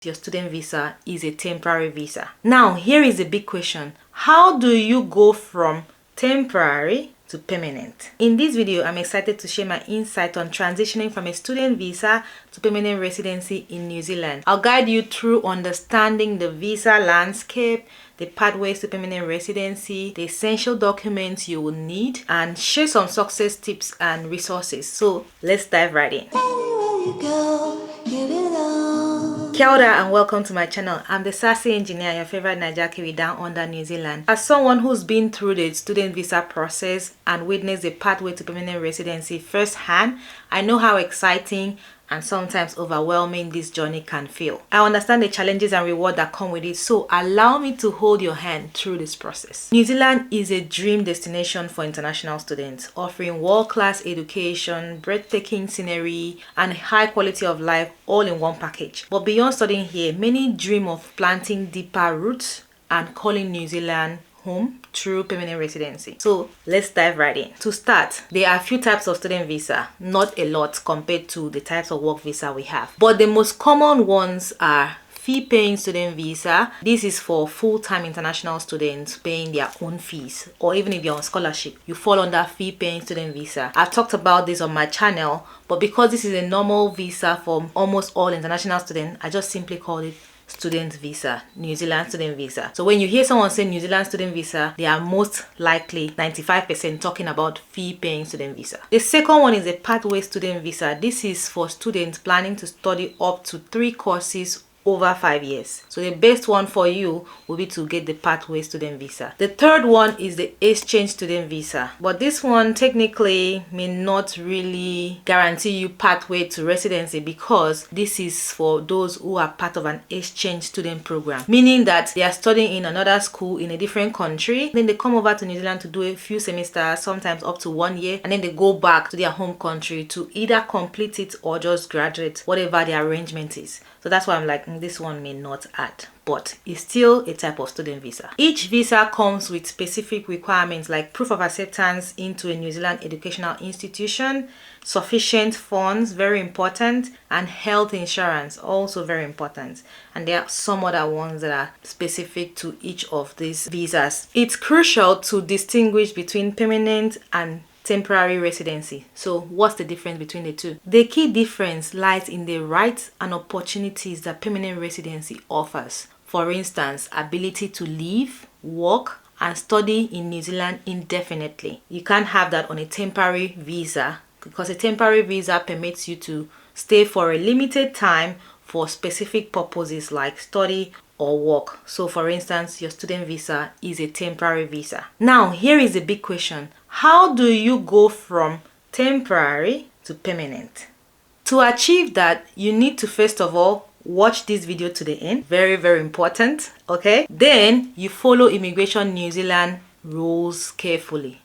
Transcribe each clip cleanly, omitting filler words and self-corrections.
your student visa is a temporary visa. Now, here is a big question. How do you go from temporary to permanent? In this video, I'm excited to share my insight on transitioning from a student visa to permanent residency in New Zealand. I'll guide you through understanding the visa landscape, the pathways to permanent residency, the essential documents you will need, and share some success tips and resources. So let's dive right in. Kia ora and welcome to my channel. I'm the Sassy engineer, your favorite Naija down under New Zealand. As someone who's been through the student visa process and witnessed the pathway to permanent residency firsthand, I know how exciting and sometimes overwhelming this journey can feel. I understand the challenges and rewards that come with it, so allow me to hold your hand through this process. New Zealand is a dream destination for international students, offering world-class education, breathtaking scenery, and high quality of life all in one package. But beyond studying here, many dream of planting deeper roots and calling New Zealand home through permanent residency. So let's dive right in. To start, there are a few types of student visa, not a lot compared to the types of work visa we have, but the most common ones are fee-paying student visa. This is for full-time international students paying their own fees, or even if you're on scholarship, you fall under fee-paying student visa. I've talked about this on my channel, but because this is a normal visa for almost all international students, I just simply call it student visa, New Zealand student visa. So when you hear someone say New Zealand student visa, they are most likely 95% talking about fee-paying student visa. The second one is a pathway student visa. This is for students planning to study up to 3 courses over 5 years. So the best one for you will be to get the pathway student visa. The third one is the exchange student visa, but this one technically may not really guarantee you pathway to residency because this is for those who are part of an exchange student program, meaning that they are studying in another school in a different country, then they come over to New Zealand to do a few semesters, sometimes up to 1 year, and then they go back to their home country to either complete it or just graduate, whatever the arrangement is. So that's why I'm like, this one may not add, but it's still a type of student visa. Each visa comes with specific requirements like proof of acceptance into a New Zealand educational institution, sufficient funds, very important, and health insurance, also very important. And there are some other ones that are specific to each of these visas. It's crucial to distinguish between permanent and temporary residency. So what's the difference between the two? The key difference lies in the rights and opportunities that permanent residency offers. For instance, ability to live, work, and study in New Zealand indefinitely. You can't have that on a temporary visa because a temporary visa permits you to stay for a limited time for specific purposes like study or work. So for instance, your student visa is a temporary visa. Now, here is a big question. How do you go from temporary to permanent? To achieve that, you need to first of all watch this video to the end. Very, very important. Okay. Then you follow Immigration New Zealand rules carefully,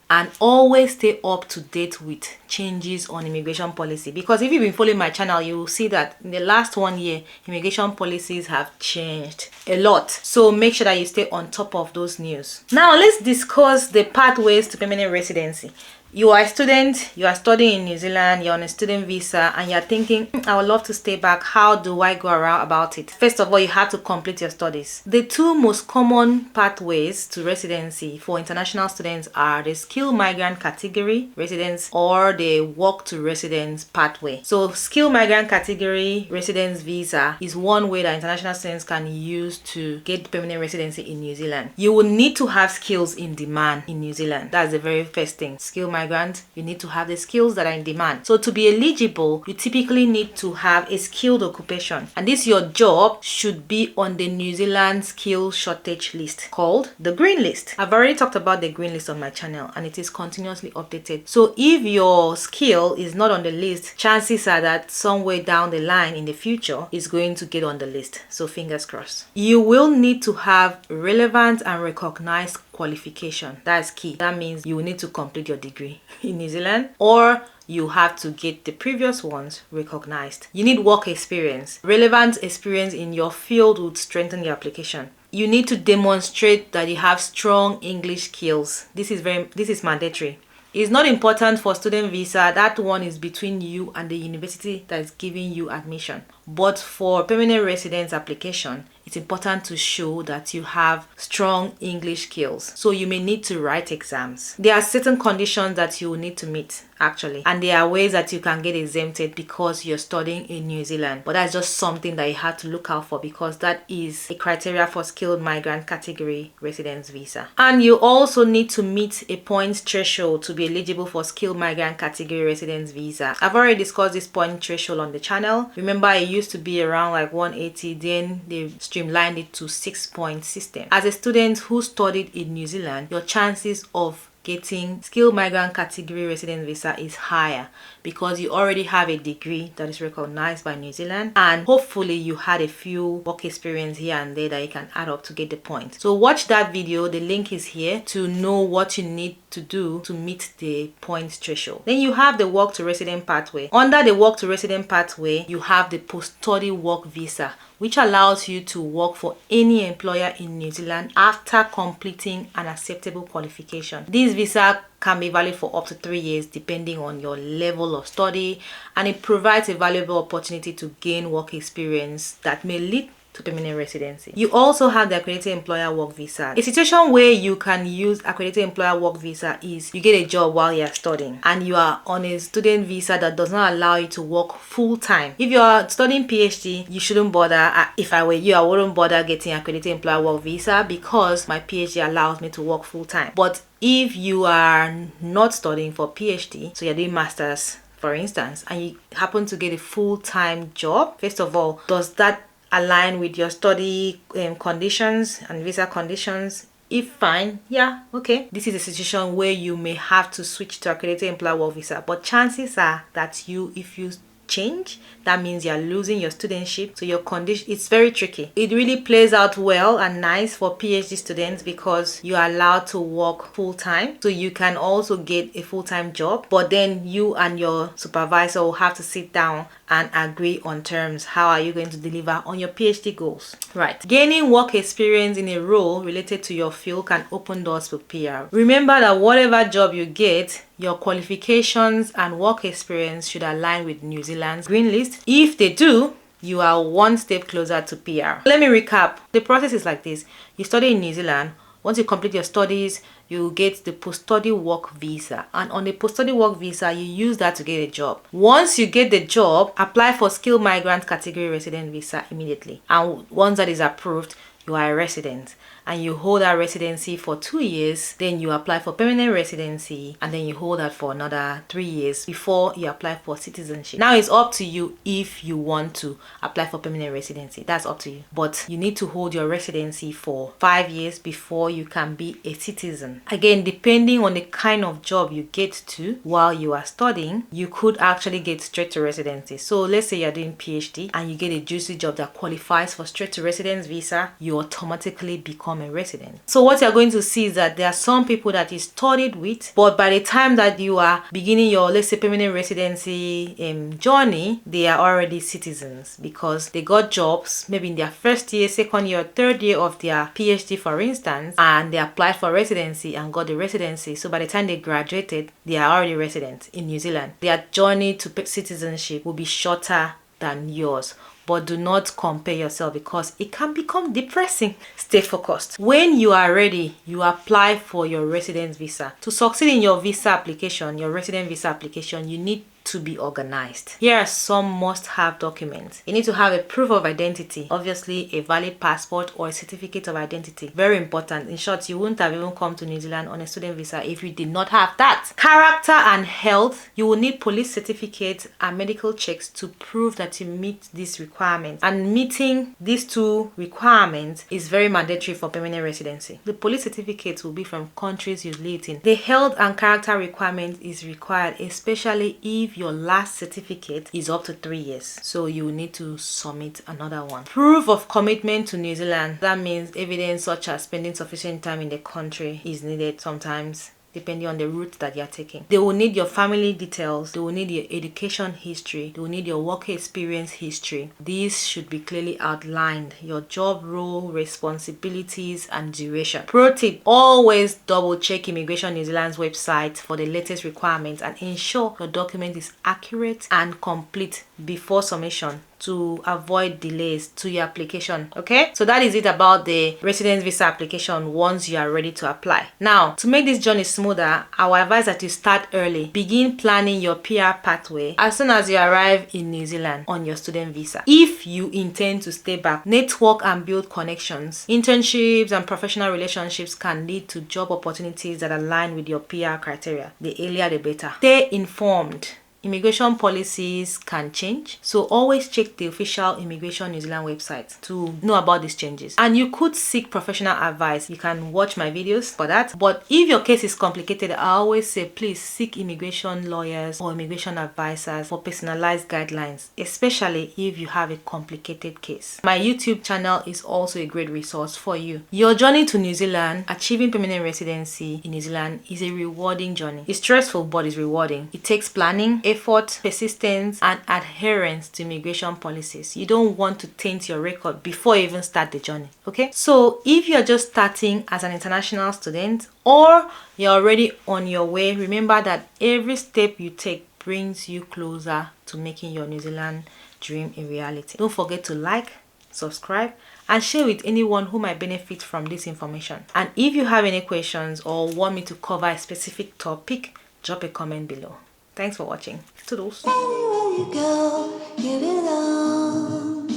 and always stay up to date with changes on immigration policy, because if you've been following my channel, you will see that in the last 1 year immigration policies have changed a lot. So make sure that you stay on top of those news. Now let's discuss the pathways to permanent residency. You are a student, you are studying in New Zealand, you're on a student visa, and you're thinking, I would love to stay back. How do I go around about it? First of all, you have to complete your studies. The two most common pathways to residency for international students are the skilled migrant category residence or the work to residence pathway. So skilled migrant category residence visa is one way that international students can use to get permanent residency in New Zealand. You will need to have skills in demand in New Zealand. That's the very first thing. Skilled migrant, you need to have the skills that are in demand. So to be eligible, you typically need to have a skilled occupation, and this your job should be on the New Zealand skill shortage list called the green list. I've already talked about the green list on my channel and it is continuously updated. So if your skill is not on the list, chances are that somewhere down the line in the future is going to get on the list. So fingers crossed. You will need to have relevant and recognized qualification. That's key. That means you will need to complete your degree in New Zealand, or you have to get the previous ones recognized. You need work experience. Relevant experience in your field would strengthen your application. You need to demonstrate that you have strong English skills. This is mandatory. It's not important for student visa. That one is between you and the university that is giving you admission. But for permanent residence application, it's important to show that you have strong English skills. So you may need to write exams. There are certain conditions that you will need to meet actually, and there are ways that you can get exempted because you're studying in New Zealand. But that's just something that you have to look out for, because that is a criteria for skilled migrant category residence visa. And you also need to meet a points threshold to be eligible for skilled migrant category residence visa. I've already discussed this point threshold on the channel. Remember, it used to be around like 180, then they streamlined it to 6-point system. As a student who studied in New Zealand, your chances of getting skilled migrant category resident visa is higher because you already have a degree that is recognized by New Zealand, and hopefully you had a few work experience here and there that you can add up to get the point. So watch that video, the link is here, to know what you need to do to meet the points threshold. Then you have the work to resident pathway. Under the work to resident pathway, you have the post-study work visa, which allows you to work for any employer in New Zealand after completing an acceptable qualification. This visa can be valid for up to 3 years depending on your level of study, and it provides a valuable opportunity to gain work experience that may lead to permanent residency. You also have the accredited employer work visa. A situation where you can use accredited employer work visa is you get a job while you're studying and you are on a student visa that does not allow you to work full-time. If you are studying PhD, you shouldn't bother. If I were you, I wouldn't bother getting accredited employer work visa because my PhD allows me to work full-time. But if you are not studying for PhD, so you're doing masters for instance, and you happen to get a full-time job, first of all, does that align with your study conditions and visa conditions? If fine, yeah, okay. This is a situation where you may have to switch to accredited employer work visa, but chances are that if you change, that means you're losing your studentship. So your condition, it's very tricky. It really plays out well and nice for PhD students because you are allowed to work full-time, so you can also get a full-time job, but then you and your supervisor will have to sit down and agree on terms. How are you going to deliver on your PhD goals? Right. Gaining work experience in a role related to your field can open doors for PR. Remember that whatever job you get, your qualifications and work experience should align with New Zealand's green list. If they do, you are one step closer to PR. Let me recap. The process is like this. You study in New Zealand. Once you complete your studies, you get the post-study work visa, and on the post-study work visa you use that to get a job. Once you get the job, apply for skilled migrant category resident visa immediately, and once that is approved, you are a resident and you hold that residency for 2 years. Then you apply for permanent residency, and then you hold that for another 3 years before you apply for citizenship. Now it's up to you if you want to apply for permanent residency. That's up to you, but you need to hold your residency for 5 years before you can be a citizen. Again, depending on the kind of job you get to while you are studying, you could actually get straight to residency. So let's say you're doing PhD and you get a juicy job that qualifies for straight to residence visa, you automatically become a resident. So what you're going to see is that there are some people that you studied with, but by the time that you are beginning your, let's say, permanent residency journey, they are already citizens because they got jobs maybe in their first year, second year, third year of their PhD, for instance, and they applied for residency and got the residency. So by the time they graduated, they are already residents in New Zealand. Their journey to citizenship will be shorter than yours. But do not compare yourself because it can become depressing. Stay focused. When you are ready, you apply for your residence visa. To succeed in your visa application, your resident visa application, you need to be organized. Here are some must-have documents. You need to have a proof of identity, obviously a valid passport or a certificate of identity. Very important. In short, you wouldn't have even come to New Zealand on a student visa if you did not have that. Character and health. You will need police certificates and medical checks to prove that you meet these requirements. And meeting these two requirements is very mandatory for permanent residency. The police certificates will be from countries you lived in. The health and character requirement is required, especially if your last certificate is up to 3 years, so you need to submit another one. Proof of commitment to New Zealand. That means evidence such as spending sufficient time in the country is needed. Sometimes depending on the route that you're taking. They will need your family details, they will need your education history, they will need your work experience history. These should be clearly outlined, your job role, responsibilities, and duration. Pro tip, always double check Immigration New Zealand's website for the latest requirements and ensure your document is accurate and complete before submission to avoid delays to your application. Okay, so that is it about the residence visa application once you are ready to apply. Now, to make this journey smoother, I will advise that you start early. Begin planning your PR pathway as soon as you arrive in New Zealand on your student visa. If you intend to stay back, network and build connections. Internships and professional relationships can lead to job opportunities that align with your PR criteria. The earlier the better. Stay informed. Immigration policies can change, so always check the official Immigration New Zealand website to know about these changes. And you could seek professional advice. You can watch my videos for that. But if your case is complicated, I always say please seek immigration lawyers or immigration advisors for personalized guidelines, especially if you have a complicated case. My YouTube channel is also a great resource for you. Your journey to New Zealand, achieving permanent residency in New Zealand, is a rewarding journey. It's stressful, but it's rewarding. It takes planning, effort, persistence, and adherence to immigration policies. You don't want to taint your record before you even start the journey. Okay, so if you're just starting as an international student or you're already on your way, remember that every step you take brings you closer to making your New Zealand dream a reality. Don't forget to like, subscribe, and share with anyone who might benefit from this information. And if you have any questions or want me to cover a specific topic, drop a comment below. Thanks for watching. Toodles. Anywhere you go, you belong.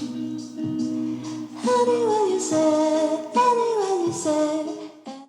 Anywhere you say